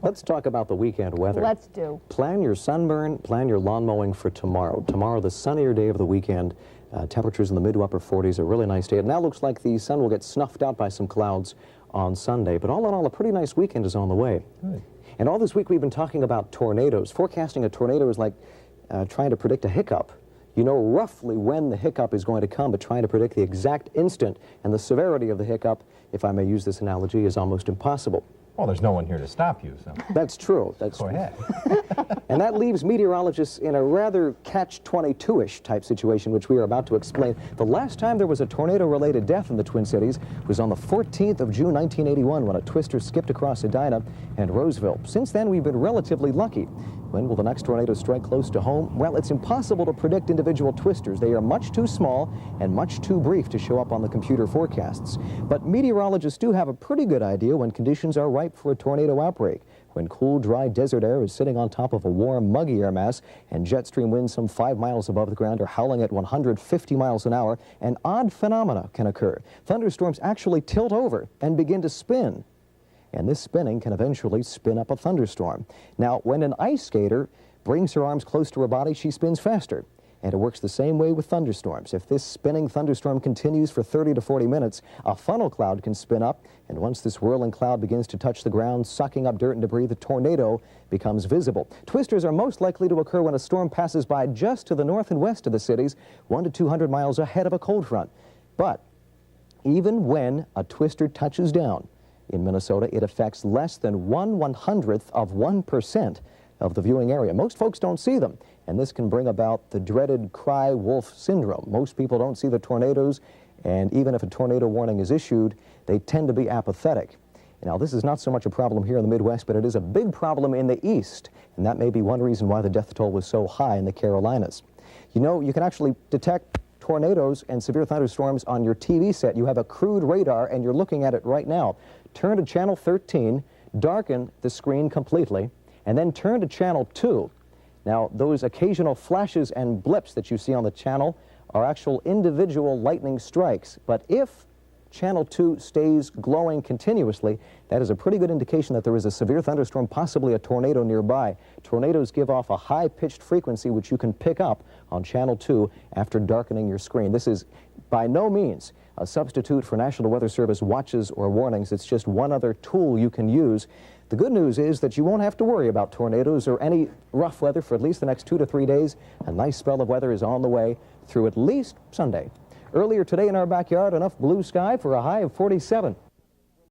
Let's talk about the weekend weather. Let's do. Plan your sunburn, plan your lawn mowing for tomorrow. Tomorrow, the sunnier day of the weekend. Temperatures in the mid to upper 40s, a really nice day. It now looks like the sun will get snuffed out by some clouds on Sunday, but all in all, a pretty nice weekend is on the way. Good. And all this week we've been talking about tornadoes. Forecasting a tornado is like trying to predict a hiccup. You know roughly when the hiccup is going to come, but trying to predict the exact instant and the severity of the hiccup, if I may use this analogy, is almost impossible. Well, there's no one here to stop you, so. That's true. That's Go ahead. And that leaves meteorologists in a rather catch-22-ish type situation, which we are about to explain. The last time there was a tornado-related death in the Twin Cities was on the 14th of June, 1981, when a twister skipped across Edina and Roseville. Since then, we've been relatively lucky. When will the next tornado strike close to home? Well, it's impossible to predict individual twisters. They are much too small and much too brief to show up on the computer forecasts. But meteorologists do have a pretty good idea when conditions are ripe for a tornado outbreak. When cool, dry desert air is sitting on top of a warm, muggy air mass and jet stream winds some 5 miles above the ground are howling at 150 miles an hour, an odd phenomena can occur. Thunderstorms actually tilt over and begin to spin. And this spinning can eventually spin up a thunderstorm. Now, when an ice skater brings her arms close to her body, she spins faster. And it works the same way with thunderstorms. If this spinning thunderstorm continues for 30 to 40 minutes, a funnel cloud can spin up, and once this whirling cloud begins to touch the ground, sucking up dirt and debris, the tornado becomes visible. Twisters are most likely to occur when a storm passes by just to the north and west of the cities, 100 to 200 miles ahead of a cold front. But even when a twister touches down in Minnesota, it affects less than 1/100th of 1% of the viewing area. Most folks don't see them, and this can bring about the dreaded cry wolf syndrome. Most people don't see the tornadoes, and even if a tornado warning is issued, they tend to be apathetic. Now, this is not so much a problem here in the Midwest, but it is a big problem in the East, and that may be one reason why the death toll was so high in the Carolinas. You know, you can actually detect tornadoes and severe thunderstorms on your TV set. You have a crude radar, and you're looking at it right now. Turn to channel 13, darken the screen completely, and then turn to channel 2. Now, those occasional flashes and blips that you see on the channel are actual individual lightning strikes. But if channel 2 stays glowing continuously, that is a pretty good indication that there is a severe thunderstorm, possibly a tornado nearby. Tornadoes give off a high-pitched frequency which you can pick up on channel 2 after darkening your screen. This is by no means a substitute for National Weather Service watches or warnings. It's just one other tool you can use. The good news is that you won't have to worry about tornadoes or any rough weather for at least the next 2 to 3 days. A nice spell of weather is on the way through at least Sunday. Earlier today in our backyard, enough blue sky for a high of 47.